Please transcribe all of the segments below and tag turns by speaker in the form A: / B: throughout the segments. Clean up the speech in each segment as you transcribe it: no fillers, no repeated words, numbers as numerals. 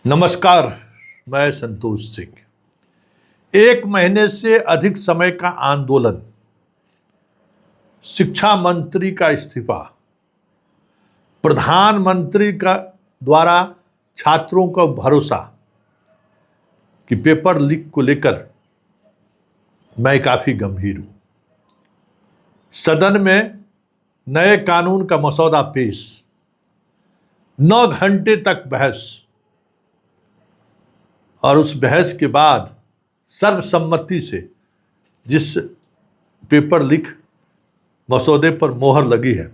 A: नमस्कार। मैं संतोष सिंह। एक महीने से अधिक समय का आंदोलन, शिक्षा मंत्री का इस्तीफा, प्रधानमंत्री का द्वारा छात्रों का भरोसा कि पेपर लीक को लेकर मैं काफी गंभीर हूं। सदन में नए कानून का मसौदा पेश, 9 घंटे तक बहस और उस बहस के बाद सर्वसम्मति से जिस पेपर लीक मसौदे पर मोहर लगी है,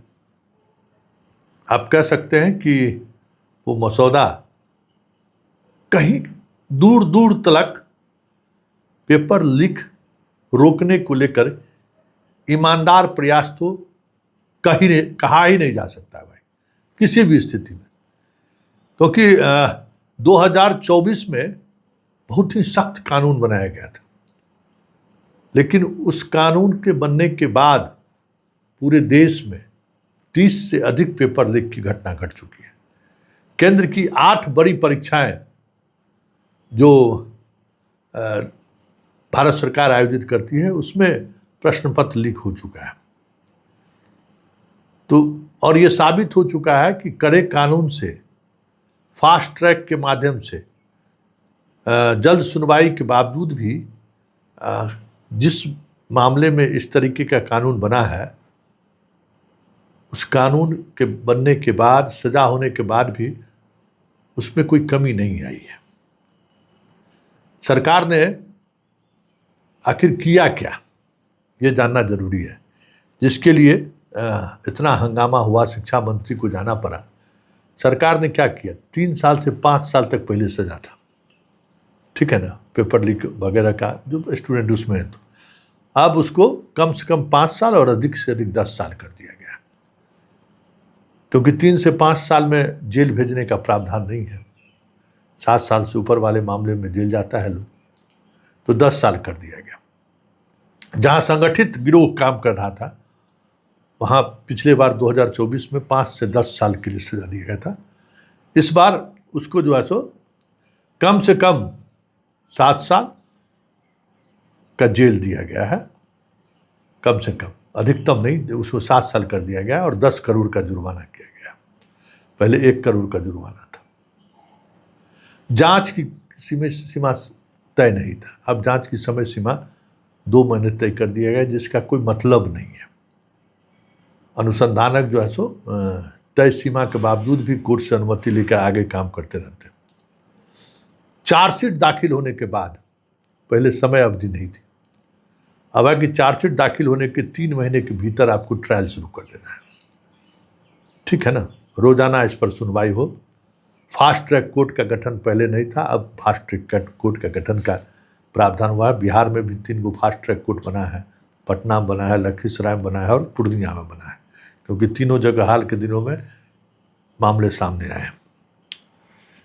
A: आप कह सकते हैं कि वो मसौदा कहीं दूर दूर तक पेपर लीक रोकने को लेकर ईमानदार प्रयास तो कहा ही नहीं जा सकता भाई, किसी भी स्थिति में। क्योंकि 2024 में बहुत ही सख्त कानून बनाया गया था, लेकिन उस कानून के बनने के बाद पूरे देश में 30 से अधिक पेपर लीक की घटना घट चुकी है। केंद्र की 8 बड़ी परीक्षाएं जो भारत सरकार आयोजित करती है, उसमें प्रश्न पत्र लीक हो चुका है। तो और ये साबित हो चुका है कि कड़े कानून से, फास्ट ट्रैक के माध्यम से जल्द सुनवाई के बावजूद भी जिस मामले में इस तरीके का कानून बना है, उस कानून के बनने के बाद, सजा होने के बाद भी उसमें कोई कमी नहीं आई है। सरकार ने आखिर किया क्या, ये जानना जरूरी है, जिसके लिए इतना हंगामा हुआ, शिक्षा मंत्री को जाना पड़ा। सरकार ने क्या किया? 3 साल से 5 साल तक पहले सजा था, ठीक है ना, पेपर लीक वगैरह का जो स्टूडेंट उसमें है, तो अब उसको कम से कम 5 साल और अधिक से अधिक 10 साल कर दिया गया, क्योंकि 3 से 5 साल में जेल भेजने का प्रावधान नहीं है। 7 साल से ऊपर वाले मामले में जेल जाता है लोग, तो 10 साल कर दिया गया। जहां संगठित गिरोह काम कर रहा था, वहां पिछले बार 2024 में 5 से 10 साल के लिए सजा दिया गया था। इस बार उसको जो है सो कम से कम 7 साल का जेल दिया गया है, कम से कम, अधिकतम नहीं, उसको 7 साल कर दिया गया और 10 करोड़ का जुर्माना किया गया। पहले 1 करोड़ का जुर्माना था। जांच की सीमा तय नहीं था, अब जांच की समय सीमा 2 महीने तय कर दिया गया, जिसका कोई मतलब नहीं है। अनुसंधानक जो है सो तय सीमा के बावजूद भी कोर्ट से अनुमति लेकर आगे काम करते रहते। चार्जशीट दाखिल होने के बाद, पहले समय अवधि नहीं थी, अब है कि चार्जशीट दाखिल होने के 3 महीने के भीतर आपको ट्रायल शुरू कर देना है, ठीक है ना। रोजाना इस पर सुनवाई हो। फास्ट ट्रैक कोर्ट का गठन पहले नहीं था, अब फास्ट ट्रैक कोर्ट का गठन का प्रावधान हुआ है। बिहार में भी 3 गो फास्ट ट्रैक कोर्ट बना है, पटना में बना है, लखीसराय में बना है और पूर्णिया में बना है, क्योंकि तीनों जगह हाल के दिनों में मामले सामने आए।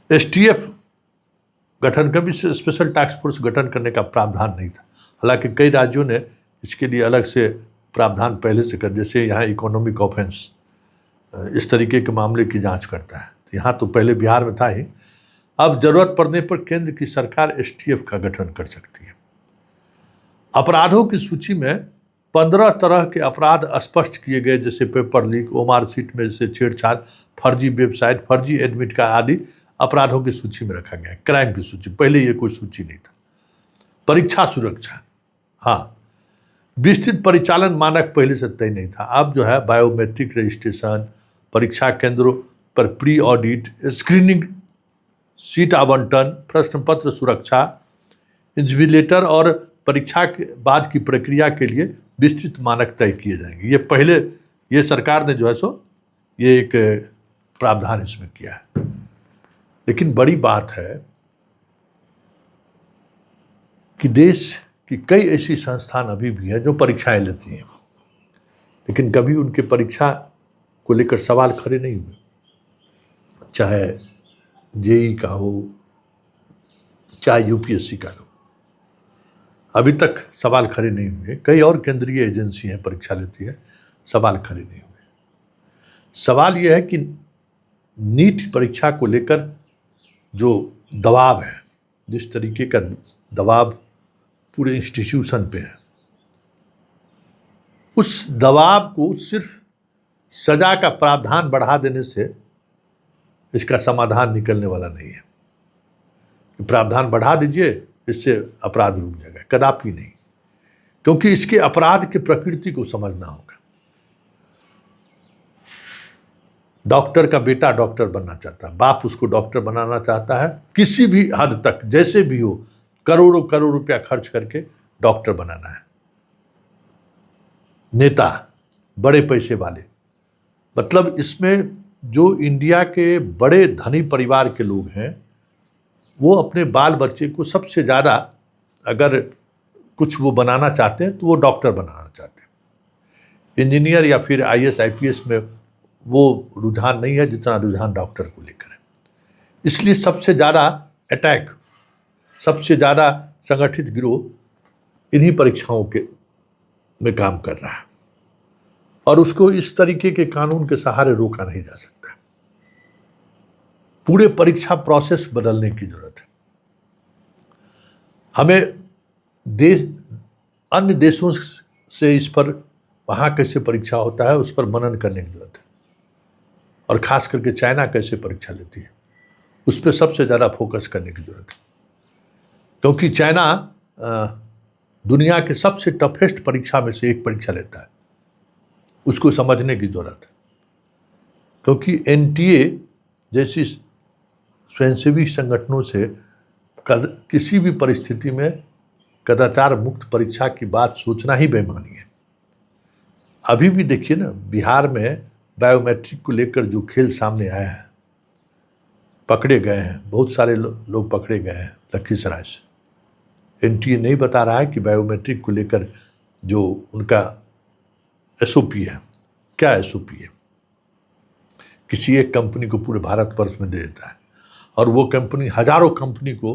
A: STF गठन का भी स्पेशल टास्क फोर्स गठन करने का प्रावधान नहीं था, हालांकि कई राज्यों ने इसके लिए अलग से प्रावधान पहले से कर, जैसे यहाँ इकोनॉमिक ऑफेंस, इस तरीके के मामले की जांच करता है, तो यहाँ तो पहले बिहार में था ही। अब जरूरत पड़ने पर केंद्र की सरकार STF का गठन कर सकती है। अपराधों की सूची में 15 तरह के अपराध स्पष्ट किए गए, जैसे पेपर लीक, मार्कशीट में से छेड़छाड़, फर्जी वेबसाइट, फर्जी एडमिट कार्ड आदि अपराधों की सूची में रखा गया है, क्राइम की सूची। पहले ये कोई सूची नहीं था। परीक्षा सुरक्षा, हाँ, विस्तृत परिचालन मानक पहले से तय नहीं था, अब जो है बायोमेट्रिक रजिस्ट्रेशन, परीक्षा केंद्रों पर प्री ऑडिट, स्क्रीनिंग, सीट आवंटन, प्रश्न पत्र सुरक्षा, इन्विजिलेटर और परीक्षा के बाद की प्रक्रिया के लिए विस्तृत मानक तय किए जाएंगे। ये पहले ये सरकार ने जो है सो ये एक प्रावधान इसमें किया है। लेकिन बड़ी बात है कि देश की कई ऐसी संस्थान अभी भी हैं जो परीक्षाएं लेती हैं, लेकिन कभी उनके परीक्षा को लेकर सवाल खड़े नहीं हुए, चाहे JEE का हो, चाहे UPSC का हो, अभी तक सवाल खड़े नहीं हुए। कई और केंद्रीय एजेंसी हैं परीक्षा लेती है, सवाल खड़े नहीं हुए। सवाल यह है कि नीट परीक्षा को लेकर जो दबाव है, जिस तरीके का दबाव पूरे इंस्टीट्यूशन पे है, उस दबाव को सिर्फ सजा का प्रावधान बढ़ा देने से इसका समाधान निकलने वाला नहीं है। प्रावधान बढ़ा दीजिए, इससे अपराध रुक जाएगा, कदापि नहीं। क्योंकि इसके अपराध की प्रकृति को समझना होगा। डॉक्टर का बेटा डॉक्टर बनना चाहता है, बाप उसको डॉक्टर बनाना चाहता है, किसी भी हद तक, जैसे भी हो, करोड़ों करोड़ रुपया खर्च करके डॉक्टर बनाना है। नेता, बड़े पैसे वाले, मतलब इसमें जो इंडिया के बड़े धनी परिवार के लोग हैं, वो अपने बाल बच्चे को सबसे ज़्यादा अगर कुछ वो बनाना चाहते हैं तो वो डॉक्टर बनाना चाहते हैं। इंजीनियर या फिर IAS IPS में वो रुझान नहीं है जितना रुझान डॉक्टर को लेकर है। इसलिए सबसे ज़्यादा अटैक, सबसे ज़्यादा संगठित गिरोह इन्हीं परीक्षाओं के में काम कर रहा है, और उसको इस तरीके के कानून के सहारे रोका नहीं जा सकता। पूरे परीक्षा प्रोसेस बदलने की जरूरत है। हमें अन्य देशों से इस पर, वहाँ कैसे परीक्षा होता है उस पर मनन करने की जरूरत है, और खास करके चाइना कैसे परीक्षा लेती है उस पर सबसे ज़्यादा फोकस करने की जरूरत है। क्योंकि चाइना दुनिया के सबसे टफेस्ट परीक्षा में से एक परीक्षा लेता है, उसको समझने की जरूरत है। क्योंकि NTA जैसी स्वयंसेवी संगठनों से किसी भी परिस्थिति में कदाचार मुक्त परीक्षा की बात सोचना ही बेईमानी है। अभी भी देखिए ना, बिहार में बायोमेट्रिक को लेकर जो खेल सामने आया है, पकड़े गए हैं बहुत सारे लोग पकड़े गए हैं लखीसराय से। NTA नहीं बता रहा है कि बायोमेट्रिक को लेकर जो उनका SOP है, क्या SOP है। किसी एक कंपनी को पूरे भारतवर्ष में दे देता है, और वो कंपनी हजारों कंपनी को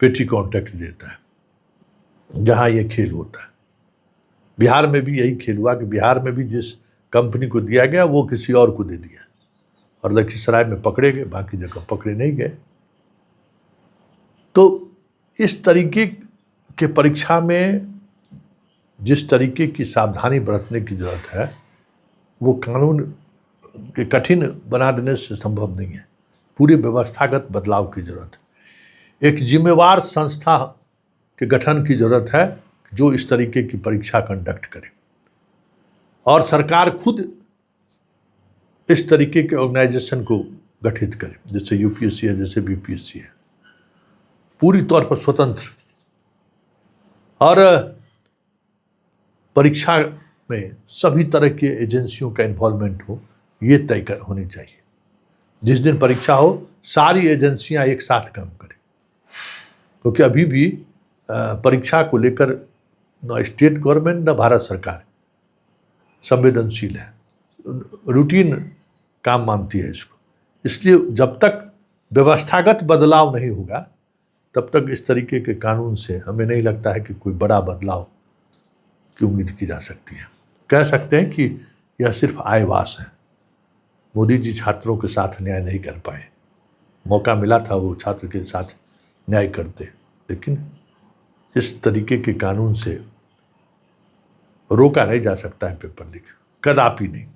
A: पेटी कॉन्ट्रैक्ट देता है जहां ये खेल होता है। बिहार में भी यही खेल हुआ कि बिहार में भी जिस कंपनी को दिया गया वो किसी और को दे दिया, और लखीसराय में पकड़े गए, बाकी जगह पकड़े नहीं गए। तो इस तरीके के परीक्षा में जिस तरीके की सावधानी बरतने की जरूरत है, वो कानून के कठिन बना देने से संभव नहीं है। पूरी व्यवस्थागत बदलाव की जरूरत है। एक जिम्मेवार संस्था के गठन की जरूरत है जो इस तरीके की परीक्षा कंडक्ट करे, और सरकार खुद इस तरीके के ऑर्गेनाइजेशन को गठित करे, जैसे UPSC है, जैसे BPSC है, पूरी तौर पर स्वतंत्र, और परीक्षा में सभी तरह के एजेंसियों का इन्वॉल्वमेंट हो, ये तय होनी चाहिए। जिस दिन परीक्षा हो सारी एजेंसियां एक साथ काम करें, क्योंकि अभी भी परीक्षा को लेकर न स्टेट गवर्नमेंट न भारत सरकार संवेदनशील है, रूटीन काम मानती है इसको। इसलिए जब तक व्यवस्थागत बदलाव नहीं होगा तब तक इस तरीके के कानून से हमें नहीं लगता है कि कोई बड़ा बदलाव की उम्मीद की जा सकती है। कह सकते हैं कि यह सिर्फ आयवास है। मोदी जी छात्रों के साथ न्याय नहीं कर पाए, मौका मिला था वो छात्र के साथ न्याय करते, लेकिन इस तरीके के कानून से रोका नहीं जा सकता है पेपर लीक, कदापि नहीं।